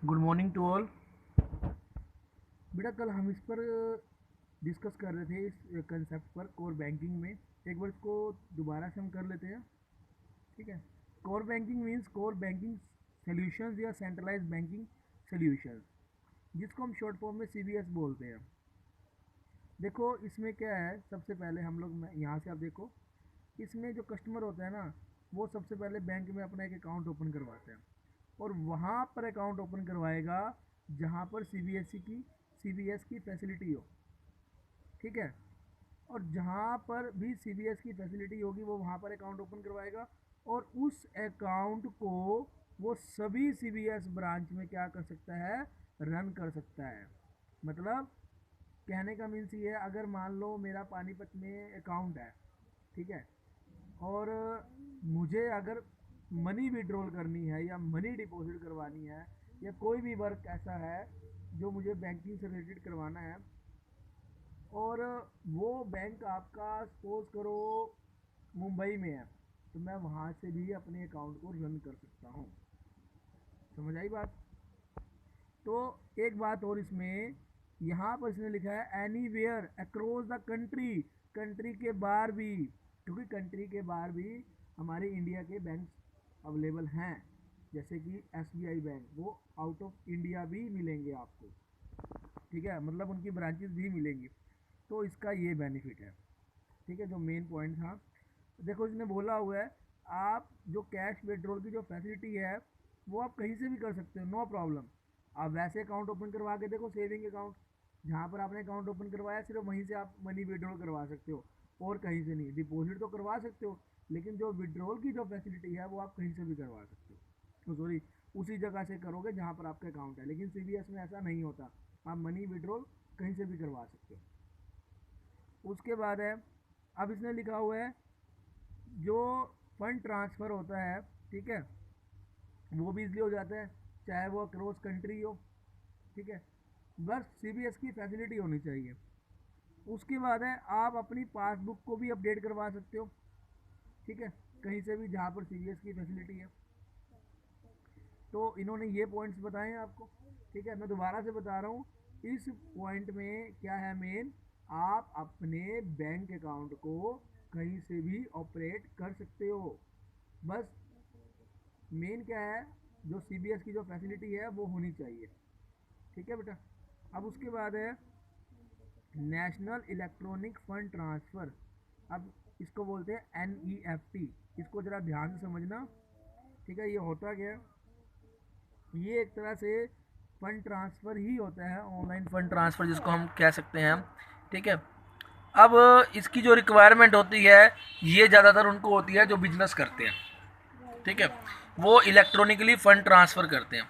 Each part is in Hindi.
Good morning to all. बेटा कल हम इस पर डिस्कस कर रहे थे, इस कंसेप्ट पर, कोर बैंकिंग में। एक बार इसको दोबारा से हम कर लेते हैं, ठीक है। Core banking means core banking solutions या सेंट्रलाइज बैंकिंग सॉल्यूशंस, जिसको हम शॉर्ट फॉर्म में सीबीएस बोलते हैं। देखो इसमें क्या है, सबसे पहले हम लोग यहाँ से आप देखो, इसमें जो कस्टमर होता है ना, वो सबसे पहले बैंक में अपना एक अकाउंट ओपन करवाते हैं और वहाँ पर अकाउंट ओपन करवाएगा जहाँ पर सीबीएस की फैसिलिटी हो, ठीक है। और जहाँ पर भी सीबीएस की फैसिलिटी होगी वो वहाँ पर अकाउंट ओपन करवाएगा और उस अकाउंट को वो सभी सीबीएस ब्रांच में क्या कर सकता है, रन कर सकता है। मतलब कहने का मीन्स ये है, अगर मान लो मेरा पानीपत में अकाउंट है, ठीक है, और मुझे अगर मनी विड्रॉल करनी है या मनी डिपॉजिट करवानी है या कोई भी वर्क ऐसा है जो मुझे बैंकिंग से रिलेटेड करवाना है, और वो बैंक आपका सपोज करो मुंबई में है, तो मैं वहाँ से भी अपने अकाउंट को रन कर सकता हूँ। समझ आई बात? तो एक बात और इसमें, यहाँ पर इसने लिखा है anywhere across the country, country के बाहर भी, क्योंकि कंट्री के बाहर भी हमारे इंडिया के बैंक अवेलेबल हैं, जैसे कि एसबीआई बैंक, वो आउट ऑफ इंडिया भी मिलेंगे आपको, ठीक है, मतलब उनकी ब्रांचेस भी मिलेंगी। तो इसका ये बेनिफिट है, ठीक है, जो मेन पॉइंट था। देखो इसने बोला हुआ है, आप जो कैश विड्रॉल की जो फैसिलिटी है वो आप कहीं से भी कर सकते हो, नो प्रॉब्लम। आप वैसे अकाउंट ओपन करवा के देखो, सेविंग अकाउंट, जहाँ पर आपने अकाउंट ओपन करवाया सिर्फ वहीं से आप मनी विड्रॉल करवा सकते हो और कहीं से नहीं। डिपॉजिट तो करवा सकते हो, लेकिन जो विड्रॉल की जो फैसिलिटी है वो आप कहीं से भी करवा सकते हो, तो सॉरी, उसी जगह से करोगे जहाँ पर आपका अकाउंट है। लेकिन सीबीएस में ऐसा नहीं होता, आप मनी विड्रॉल कहीं से भी करवा सकते हो। उसके बाद है, अब इसने लिखा हुआ है जो फंड ट्रांसफ़र होता है, ठीक है, वो भी इजली हो जाता है, चाहे वो अक्रॉस कंट्री हो, ठीक है, बस सीबीएस की फैसिलिटी होनी चाहिए। उसके बाद है, आप अपनी पासबुक को भी अपडेट करवा सकते हो, ठीक है, कहीं से भी जहाँ पर सीबीएस की फैसिलिटी है। तो इन्होंने ये पॉइंट्स बताए हैं आपको, ठीक है। मैं दोबारा से बता रहा हूँ, इस पॉइंट में क्या है मेन, आप अपने बैंक अकाउंट को कहीं से भी ऑपरेट कर सकते हो। बस मेन क्या है, जो सीबीएस की जो फैसिलिटी है वो होनी चाहिए, ठीक है बेटा। अब उसके बाद है नेशनल इलेक्ट्रॉनिक फंड ट्रांसफ़र, अब इसको बोलते हैं एनईएफटी। इसको ज़रा ध्यान से समझना, ठीक है। ये होता क्या है, ये एक तरह से फंड ट्रांसफ़र ही होता है, ऑनलाइन फंड ट्रांसफ़र जिसको हम कह सकते हैं, ठीक है। अब इसकी जो रिक्वायरमेंट होती है, ये ज़्यादातर उनको होती है जो बिजनेस करते हैं, ठीक है, वो इलेक्ट्रॉनिकली फ़ंड ट्रांसफ़र करते हैं।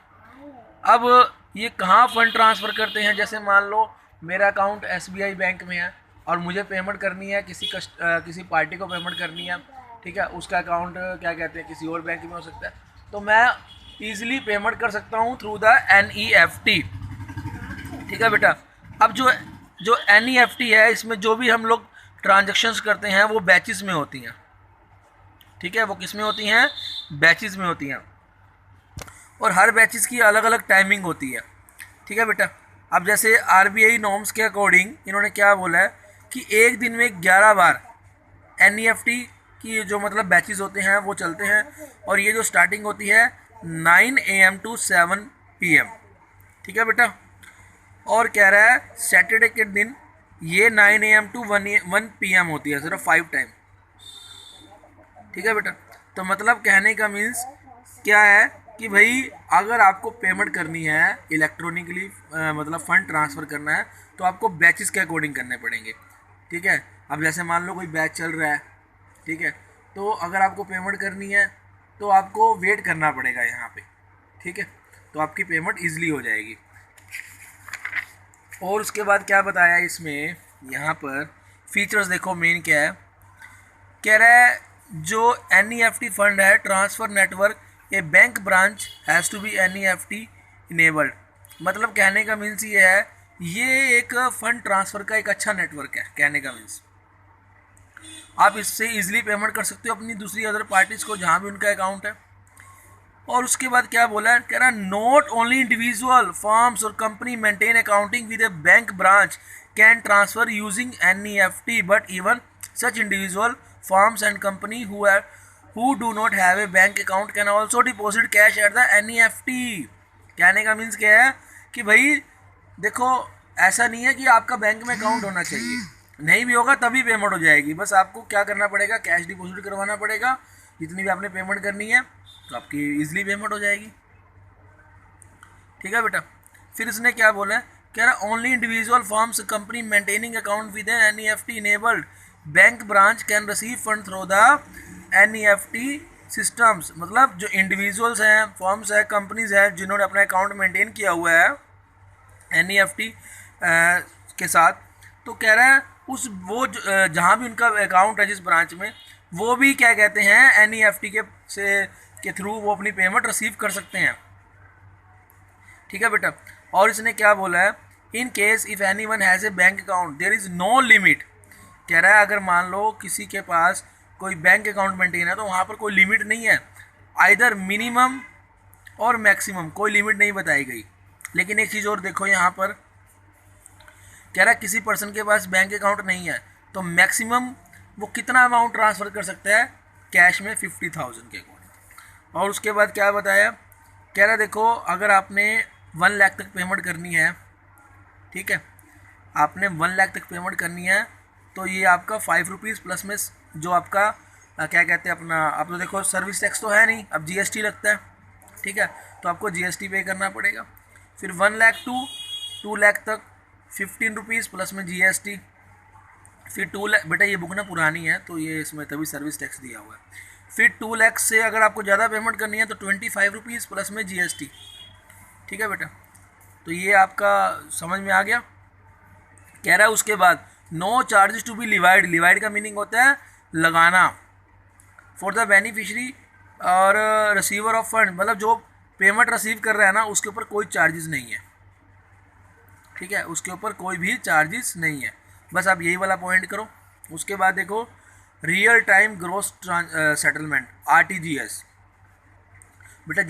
अब ये कहाँ फ़ंड ट्रांसफ़र करते हैं, जैसे मान लो मेरा अकाउंट एसबीआई बैंक में है और मुझे पेमेंट करनी है, किसी पार्टी को पेमेंट करनी है, ठीक है, उसका अकाउंट क्या कहते हैं किसी और बैंक में हो सकता है, तो मैं ईजिली पेमेंट कर सकता हूँ थ्रू द एनईएफटी, ठीक है बेटा। अब जो जो एनईएफटी है, इसमें जो भी हम लोग ट्रांजेक्शन्स करते हैं वो बैचेस में होती हैं, ठीक है, वो किस में होती हैं, बैचेस में होती हैं, और हर बैचेस की अलग अलग टाइमिंग होती है, ठीक है बेटा। अब जैसे आरबीआई नॉर्म्स के अकॉर्डिंग इन्होंने क्या बोला है कि एक दिन में 11 बार एनईएफटी की जो मतलब बैचेस होते हैं वो चलते हैं, और ये जो स्टार्टिंग होती है 9 AM टू 7 PM, ठीक है बेटा। और कह रहा है सैटरडे के दिन ये 9 AM टू 1 PM होती है, सिर्फ 5 टाइम, ठीक है बेटा। तो मतलब कहने का मीन्स क्या है कि भाई अगर आपको पेमेंट करनी है इलेक्ट्रॉनिकली, मतलब फ़ंड ट्रांसफ़र करना है, तो आपको बैचेस के अकॉर्डिंग करने पड़ेंगे, ठीक है। अब जैसे मान लो कोई बैच चल रहा है, ठीक है, तो अगर आपको पेमेंट करनी है तो आपको वेट करना पड़ेगा यहाँ पे, ठीक है, तो आपकी पेमेंट ईजिली हो जाएगी। और उसके बाद क्या बताया इसमें, यहाँ पर फीचर्स देखो मेन क्या है, कह रहा है जो एनईएफटी फंड है transfer network, a bank branch has to be NEFT enabled. मतलब कहने का मीन्स ये है, ये एक फ़ंड ट्रांसफ़र का एक अच्छा नेटवर्क है, कहने का मीन्स आप इससे इजीली पेमेंट कर सकते हो अपनी दूसरी अदर पार्टीज़ को जहाँ भी उनका अकाउंट है। और उसके बाद क्या बोला है, कह रहा है नॉट ओनली इंडिविजुअल फर्म्स और company maintain accounting with A bank branch can transfer using NEFT but even such individual firms and company who do not have a bank account can also deposit cash at the NEFT। कहने का मीन्स क्या है कि भाई देखो, ऐसा नहीं है कि आपका बैंक में अकाउंट होना चाहिए, नहीं भी होगा तभी पेमेंट हो जाएगी। बस आपको क्या करना पड़ेगा, कैश डिपॉजिट करवाना पड़ेगा, जितनी भी आपने पेमेंट करनी है तो आपकी इजीली पेमेंट हो जाएगी। ठीक है बेटा। फिर इसने क्या बोला है, कह रहा only individual firms company maintaining account with an NEFT enabled bank branch can receive fund through the NEFT systems. मतलब जो इंडिविजुअल्स हैं, फर्म्स हैं, कंपनीज हैं जिन्होंने अपना अकाउंट मेंटेन किया हुआ है NEFT के साथ, तो कह रहा है उस वो जहाँ भी उनका अकाउंट है जिस ब्रांच में, वो भी क्या कहते हैं NEFT के थ्रू वो अपनी पेमेंट रिसीव कर सकते हैं। ठीक है बेटा। और इसने क्या बोला है, in case if anyone has a bank account there is no limit. कह रहा है अगर मान लो किसी के पास कोई बैंक अकाउंट मेंटेन है तो वहाँ पर कोई लिमिट नहीं है, आइदर मिनिमम और मैक्सिमम, कोई लिमिट नहीं बताई गई। लेकिन एक चीज़ और देखो यहाँ पर, कह रहा है किसी पर्सन के पास बैंक अकाउंट नहीं है तो मैक्सिमम वो कितना अमाउंट ट्रांसफ़र कर सकता है, कैश में 50,000 के अकाउंट। और उसके बाद क्या बताया, कह रहा देखो अगर आपने 1 लाख तक पेमेंट करनी है, ठीक है, आपने 1 लाख तक पेमेंट करनी है तो ये आपका 5 रुपीज़ प्लस में जो आपका क्या कहते हैं अपना, अब तो देखो सर्विस टैक्स तो है नहीं, अब GST लगता है। ठीक है, तो आपको GST पे करना पड़ेगा। फिर 1 लाख टू 2 लाख तक 15 रुपीज़ प्लस में GST। फिर 2 लाख, बेटा ये बुक ना पुरानी है तो ये इसमें तभी सर्विस टैक्स दिया हुआ है। फिर 2 लाख से अगर आपको ज़्यादा पेमेंट करनी है तो 25 रुपीज़ प्लस में GST। ठीक है बेटा, तो ये आपका समझ में आ गया। कह रहा है उसके बाद no charges to be levied. Levied का मीनिंग होता है लगाना, फॉर द बेनिफिशरी और रिसीवर ऑफ फंड, मतलब जो पेमेंट रिसीव कर रहा है ना उसके ऊपर कोई चार्जेस नहीं है। ठीक है, उसके ऊपर कोई भी चार्जेस नहीं है, बस आप यही वाला पॉइंट करो। उसके बाद देखो real time gross settlement RTGS। बेटा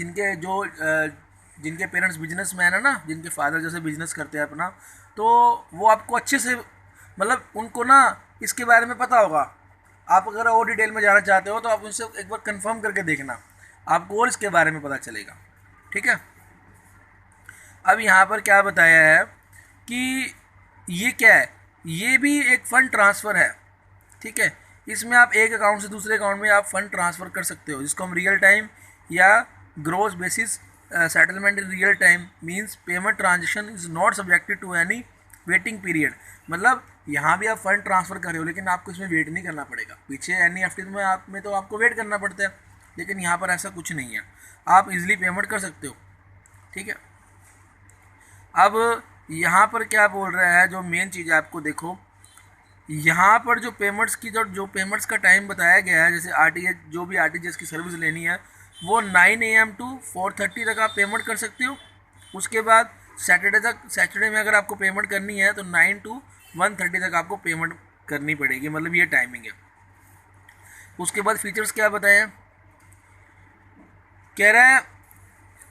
जिनके पेरेंट्स बिजनेस मैन है ना, जिनके फादर जैसे बिजनेस करते हैं अपना, तो वो आपको अच्छे से, मतलब उनको ना इसके बारे में पता होगा। आप अगर और डिटेल में जाना चाहते हो तो आप उनसे एक बार कंफर्म करके देखना, आपको और इसके बारे में पता चलेगा। ठीक है, अब यहाँ पर क्या बताया है कि ये क्या है, ये भी एक फ़ंड ट्रांसफ़र है। ठीक है, इसमें आप एक अकाउंट से दूसरे अकाउंट में आप फ़ंड ट्रांसफ़र कर सकते हो, जिसको हम रियल टाइम या gross basis settlement in real time means payment transaction is not subjected to any waiting period. मतलब यहाँ भी आप फ़ंड ट्रांसफ़र कर रहे हो लेकिन आपको इसमें वेट नहीं करना पड़ेगा। पीछे NEFT में तो आपको वेट करना पड़ता है, लेकिन यहाँ पर ऐसा कुछ नहीं है, आप इजीली पेमेंट कर सकते हो। ठीक है, अब यहाँ पर क्या बोल रहा है, जो मेन चीज़ है आपको देखो, यहाँ पर जो पेमेंट्स की जो पेमेंट्स का टाइम बताया गया है, जैसे RTGS, जो भी RTGS की सर्विस लेनी है वो 9 AM टू 4:30 तक आप पेमेंट कर सकते हो। उसके बाद सैटरडे में अगर आपको पेमेंट करनी है तो 9 टू 1:30 तक आपको पेमेंट करनी पड़ेगी, मतलब ये टाइमिंग है। उसके बाद फीचर्स क्या बताए, कह रहा है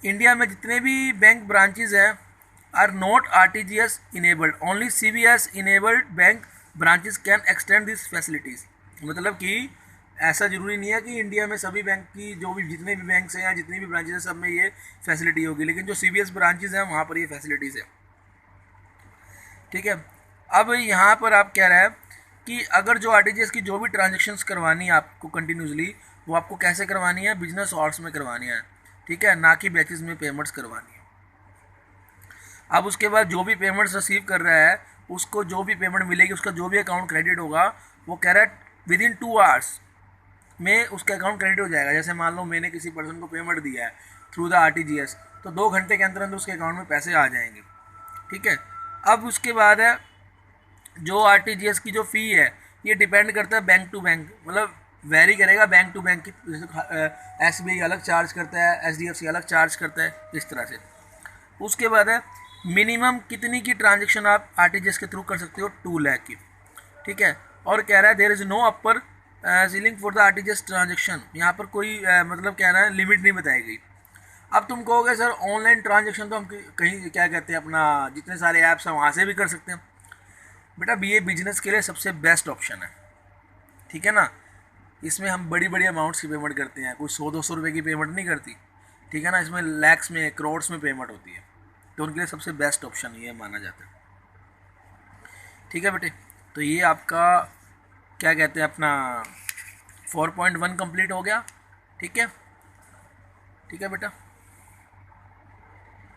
इंडिया में जितने भी बैंक ब्रांचेज हैं are not RTGS enabled, only CBS enabled bank branches can extend this facilities. मतलब कि ऐसा ज़रूरी नहीं है कि इंडिया में सभी बैंक की जितने भी बैंक्स हैं या जितनी भी ब्रांचेज हैं सब में ये फैसिलिटी होगी, लेकिन जो CBS ब्रांचेज हैं वहाँ पर ये फैसिलिटीज़ है। ठीक है, अब यहाँ पर आप कह रहे हैं कि अगर जो RTGS की जो भी ट्रांजेक्शन्स करवानी है आपको कंटिन्यूसली, वो आपको कैसे करवानी है, बिजनेस आवर्स में करवानी है। ठीक है, ना कि बैचेस में पेमेंट्स करवानी है। अब उसके बाद जो भी पेमेंट्स रिसीव कर रहा है उसको जो भी पेमेंट मिलेगी, उसका जो भी अकाउंट क्रेडिट होगा, वो कह रहा है विदिन 2 आवर्स में उसका अकाउंट क्रेडिट हो जाएगा। जैसे मान लो मैंने किसी पर्सन को पेमेंट दिया है थ्रू द RTGS, तो 2 घंटे के अंदर अंदर उसके अकाउंट में पैसे आ जाएंगे। ठीक है, अब उसके बाद है जो RTGS की जो फ़ी है ये डिपेंड करता है बैंक टू बैंक, मतलब वेरी करेगा बैंक टू बैंक की। जैसे SBI अलग चार्ज करता है, HDFC अलग चार्ज करता है, इस तरह से। उसके बाद है मिनिमम कितनी की ट्रांजेक्शन आप RTGS के थ्रू कर सकते हो, 2 लाख की। ठीक है, और कह रहा है there is no upper ceiling for the RTGS transaction. यहाँ पर कोई मतलब कह रहा है लिमिट नहीं बताई गई। अब तुम कहोगे सर ऑनलाइन ट्रांजेक्शन तो हम कहीं क्या कहते हैं अपना जितने सारे ऐप्स हैं वहाँ से भी कर सकते हैं। बेटा ये बिजनेस के लिए सबसे बेस्ट ऑप्शन है, ठीक है ना। इसमें हम बड़ी बड़ी अमाउंट्स की पेमेंट करते हैं, कोई 100-200 रुपये की पेमेंट नहीं करती, ठीक है ना। इसमें लैक्स में करोड़्स में पेमेंट होती है, तो उनके लिए सबसे बेस्ट ऑप्शन ये माना जाता है, ठीक है बेटे। तो ये आपका क्या कहते हैं अपना 4.1 कंप्लीट हो गया, ठीक है, ठीक है बेटा।